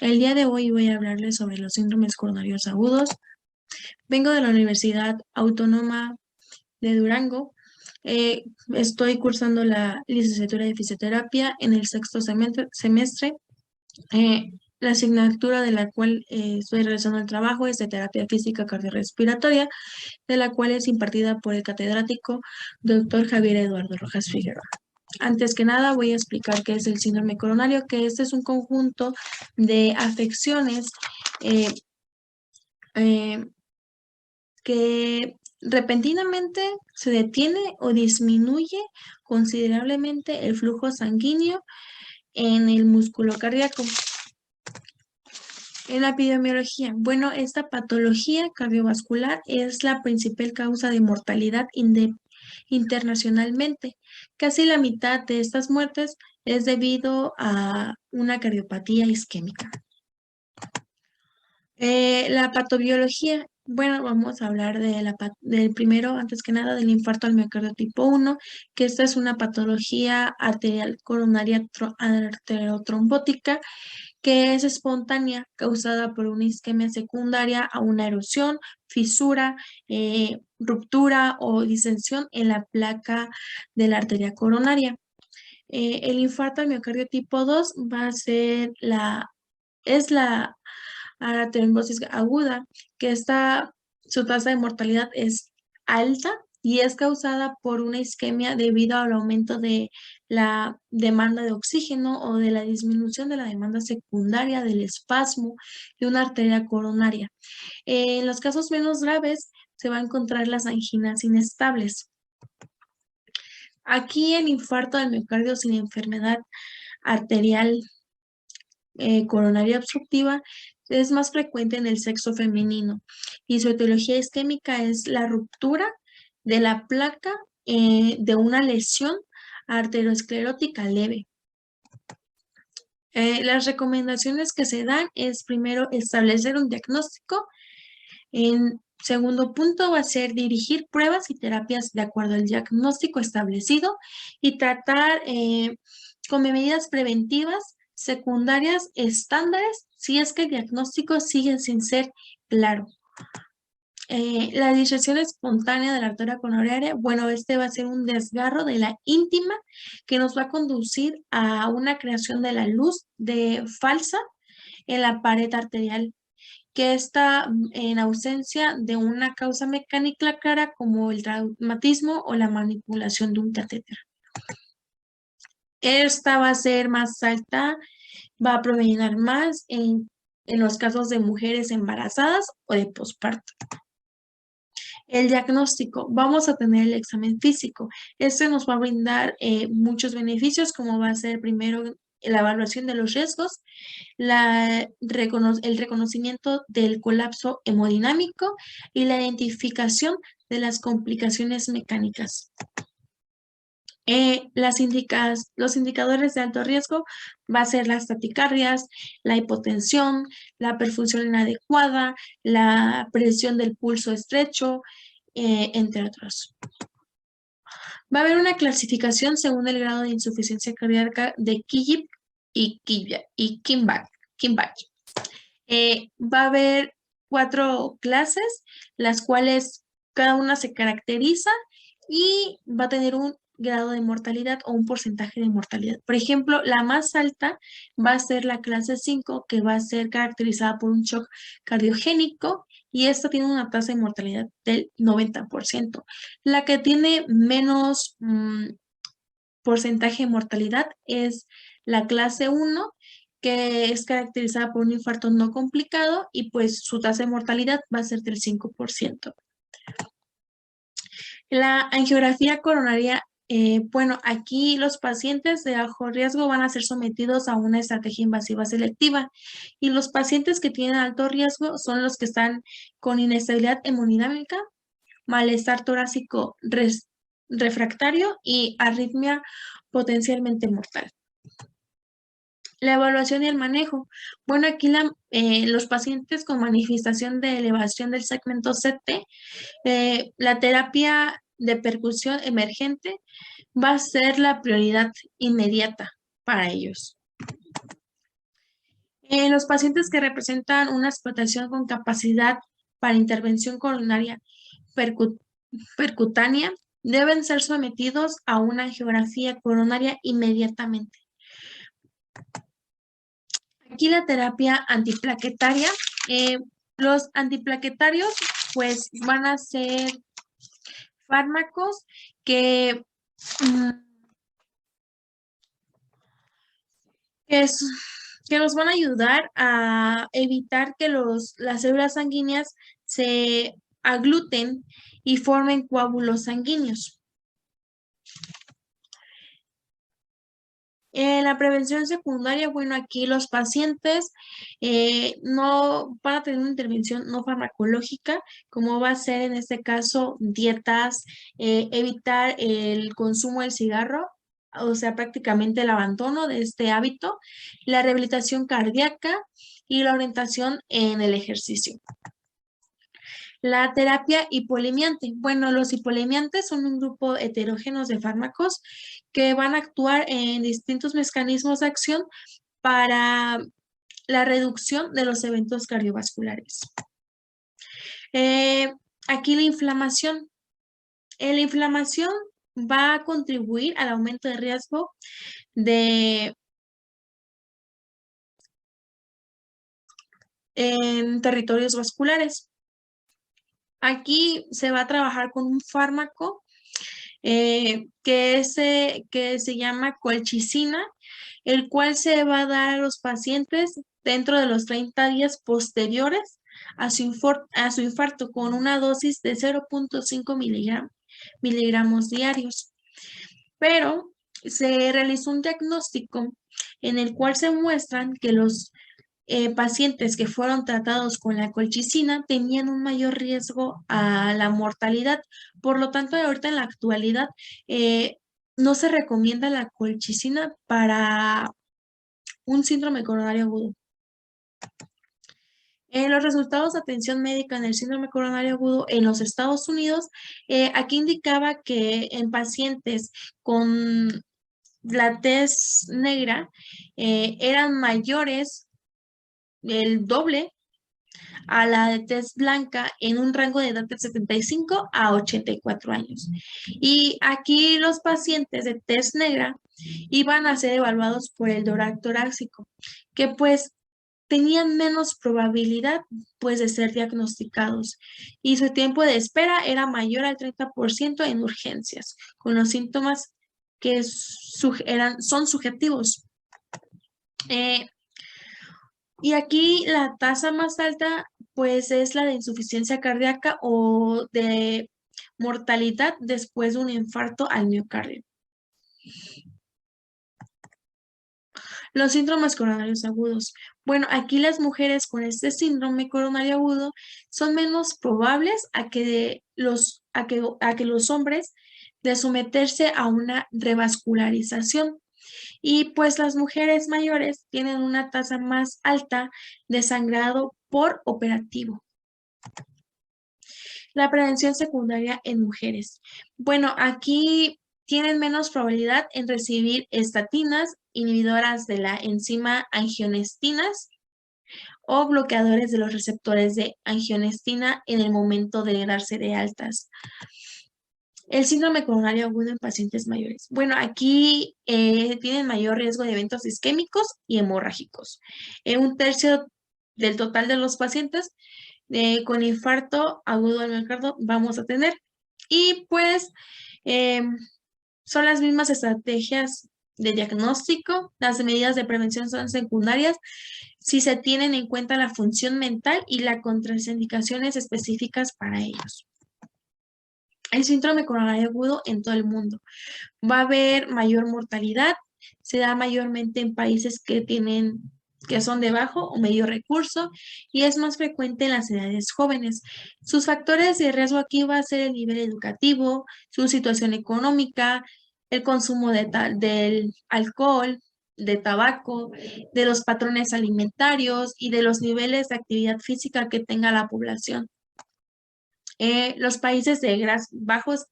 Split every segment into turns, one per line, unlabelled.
El día de hoy voy a hablarles sobre los síndromes coronarios agudos. Vengo de la Universidad Autónoma de Durango. Estoy cursando la licenciatura de fisioterapia en el sexto semestre. La asignatura de la cual estoy realizando el trabajo es de terapia física cardiorrespiratoria, de la cual es impartida por el catedrático Dr. Javier Eduardo Rojas Figueroa. Antes que nada, voy a explicar qué es el síndrome coronario, que este es un conjunto de afecciones eh, eh, que repentinamente se detiene o disminuye considerablemente el flujo sanguíneo en el músculo cardíaco. En la epidemiología, bueno, esta patología cardiovascular es la principal causa de mortalidad internacionalmente. Casi la mitad de estas muertes es debido a una cardiopatía isquémica. La patobiología, bueno, vamos a hablar del primero, antes que nada, del infarto al miocardio tipo 1, que esta es una patología arterial coronaria arteriotrombótica que es espontánea, causada por una isquemia secundaria a una erosión, fisura, ruptura o distensión en la placa de la arteria coronaria. El infarto al miocardio tipo 2 va a ser es la trombosis aguda, que su tasa de mortalidad es alta y es causada por una isquemia debido al aumento de la demanda de oxígeno o de la disminución de la demanda secundaria del espasmo de una arteria coronaria. En los casos menos graves se va a encontrar las anginas inestables. Aquí el infarto al miocardio sin enfermedad arterial coronaria obstructiva es más frecuente en el sexo femenino y su etiología isquémica es la ruptura de la placa de una lesión arteriosclerótica leve. Las recomendaciones que se dan es primero establecer un diagnóstico. En segundo punto va a ser dirigir pruebas y terapias de acuerdo al diagnóstico establecido y tratar con medidas preventivas secundarias estándares si es que el diagnóstico sigue sin ser claro. La disección espontánea de la arteria coronaria, bueno, este va a ser un desgarro de la íntima que nos va a conducir a una creación de la luz falsa en la pared arterial, que está en ausencia de una causa mecánica clara como el traumatismo o la manipulación de un catéter. Esta va a ser más alta, va a provenir más en los casos de mujeres embarazadas o de posparto. El diagnóstico, vamos a tener el examen físico. Este nos va a brindar muchos beneficios, como va a ser primero la evaluación de los riesgos, el reconocimiento del colapso hemodinámico y la identificación de las complicaciones mecánicas. Los indicadores de alto riesgo va a ser las taquicardias, la hipotensión, la perfusión inadecuada, la presión del pulso estrecho, entre otros. Va a haber una clasificación según el grado de insuficiencia cardíaca de Kijip y Kimball. Va a haber 4 clases, las cuales cada una se caracteriza y va a tener un grado de mortalidad o un porcentaje de mortalidad. Por ejemplo, la más alta va a ser la clase 5, que va a ser caracterizada por un shock cardiogénico y esta tiene una tasa de mortalidad del 90%. La que tiene menos porcentaje de mortalidad es la clase 1, que es caracterizada por un infarto no complicado y pues su tasa de mortalidad va a ser del 5%. La angiografía coronaria, bueno, aquí los pacientes de bajo riesgo van a ser sometidos a una estrategia invasiva selectiva y los pacientes que tienen alto riesgo son los que están con inestabilidad hemodinámica, malestar torácico refractario y arritmia potencialmente mortal. La evaluación y el manejo. Bueno, aquí los pacientes con manifestación de elevación del segmento CT, la terapia de percusión emergente va a ser la prioridad inmediata para ellos. En los pacientes que representan una explotación con capacidad para intervención coronaria percu- percutánea deben ser sometidos a una angiografía coronaria inmediatamente. Aquí la terapia antiplaquetaria, los antiplaquetarios pues van a ser fármacos que, mm, que, es- que nos van a ayudar a evitar que las células sanguíneas se agluten y formen coágulos sanguíneos. En la prevención secundaria, bueno, aquí los pacientes no van a tener una intervención no farmacológica, como va a ser en este caso dietas, evitar el consumo del cigarro, o sea, prácticamente el abandono de este hábito, la rehabilitación cardíaca y la orientación en el ejercicio. La terapia hipolimiante. Bueno, los hipolimiantes son un grupo heterógeno de fármacos que van a actuar en distintos mecanismos de acción para la reducción de los eventos cardiovasculares. Eh, Aquí la inflamación. La inflamación va a contribuir al aumento de riesgo de en territorios vasculares. Aquí se va a trabajar con un fármaco que se llama colchicina, el cual se va a dar a los pacientes dentro de los 30 días posteriores a su infarto con una dosis de 0,5 miligramos diarios. Pero se realizó un diagnóstico en el cual se muestran que los pacientes que fueron tratados con la colchicina tenían un mayor riesgo a la mortalidad. Por lo tanto, ahorita en la actualidad eh, no se recomienda la colchicina para un síndrome coronario agudo. Los resultados de atención médica en el síndrome coronario agudo en los Estados Unidos, aquí indicaba que en pacientes con la tez negra eran mayores, el doble a la de tez blanca en un rango de edad de 75 a 84 años. Y aquí los pacientes de tez negra iban a ser evaluados por el Dorac torácico, que pues tenían menos probabilidad pues de ser diagnosticados y su tiempo de espera era mayor al 30% en urgencias, con los síntomas que son subjetivos. Eh, Y aquí la tasa más alta, pues, es la de insuficiencia cardíaca o de mortalidad después de un infarto al miocardio. Los síndromes coronarios agudos. Bueno, aquí las mujeres con este síndrome coronario agudo son menos probables a que los hombres de someterse a una revascularización. Y pues las mujeres mayores tienen una tasa más alta de sangrado por operativo. La prevención secundaria en mujeres. Bueno, aquí tienen menos probabilidad en recibir estatinas, inhibidoras de la enzima angiotensinas o bloqueadores de los receptores de angiotensinas en el momento de darse de altas. El síndrome coronario agudo en pacientes mayores. Bueno, aquí tienen mayor riesgo de eventos isquémicos y hemorrágicos. Un tercio del total de los pacientes con infarto agudo al miocardio vamos a tener. Y pues eh, son las mismas estrategias de diagnóstico. Las medidas de prevención son secundarias si se tienen en cuenta la función mental y las contraindicaciones específicas para ellos. El síndrome coronario agudo en todo el mundo. Va a haber mayor mortalidad, se da mayormente en países que son de bajo o medio recurso y es más frecuente en las edades jóvenes. Sus factores de riesgo aquí va a ser el nivel educativo, su situación económica, el consumo del alcohol, de tabaco, de los patrones alimentarios y de los niveles de actividad física que tenga la población. Los países de bajos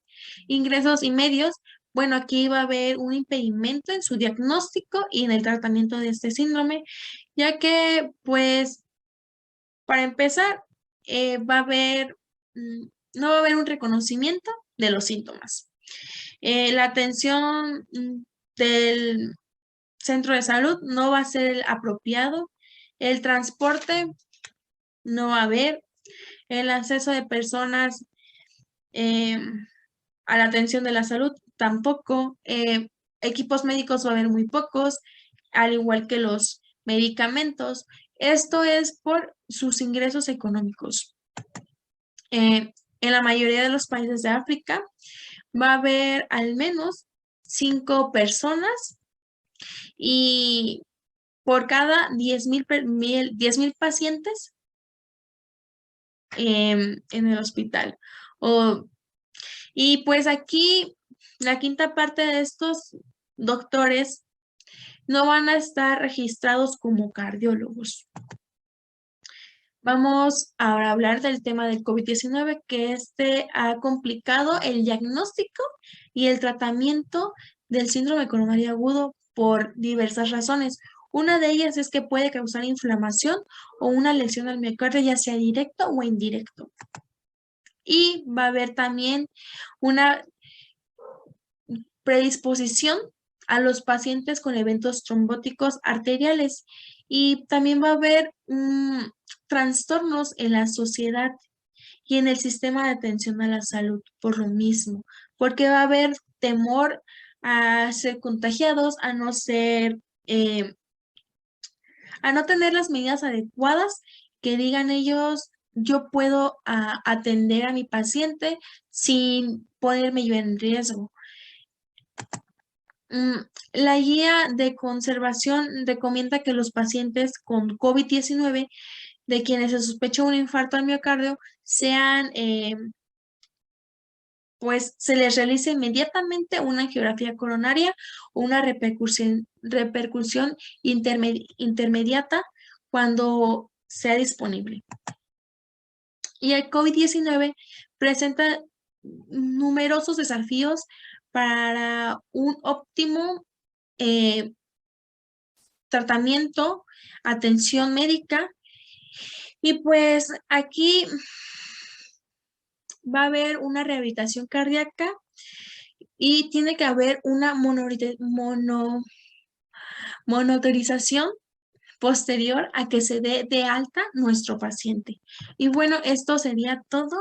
ingresos y medios bueno, aquí va a haber un impedimento en su diagnóstico y en el tratamiento de este síndrome, ya que, pues, para empezar, va a haber, no va a haber un reconocimiento de los síntomas. La atención del centro de salud no va a ser el apropiado, el transporte no va a haber, el acceso de personas a la atención de la salud tampoco, equipos médicos va a haber muy pocos, al igual que los medicamentos. Esto es por sus ingresos económicos. En la mayoría de los países de África va a haber al menos 5 personas y por cada 10,000 pacientes en el hospital. Y pues aquí la quinta parte de estos doctores no van a estar registrados como cardiólogos. Vamos ahora a hablar del tema del COVID-19, que este ha complicado el diagnóstico y el tratamiento del síndrome coronario agudo por diversas razones. Una de ellas es que puede causar inflamación o una lesión al miocardio, ya sea directo o indirecto. Y va a haber también una predisposición a los pacientes con eventos trombóticos arteriales y también va a haber trastornos en la sociedad y en el sistema de atención a la salud por lo mismo, porque va a haber temor a ser contagiados, a no tener las medidas adecuadas que digan ellos, yo puedo atender a mi paciente sin ponerme yo en riesgo. La guía de conservación recomienda que los pacientes con COVID-19 de quienes se sospecha un infarto al miocardio sean, pues se les realice inmediatamente una angiografía coronaria o una repercusión intermediata cuando sea disponible. Y el COVID-19 presenta numerosos desafíos para un óptimo tratamiento, atención médica. Y pues aquí va a haber una rehabilitación cardíaca y tiene que haber una monitorización posterior a que se dé de alta nuestro paciente. Y bueno, esto sería todo.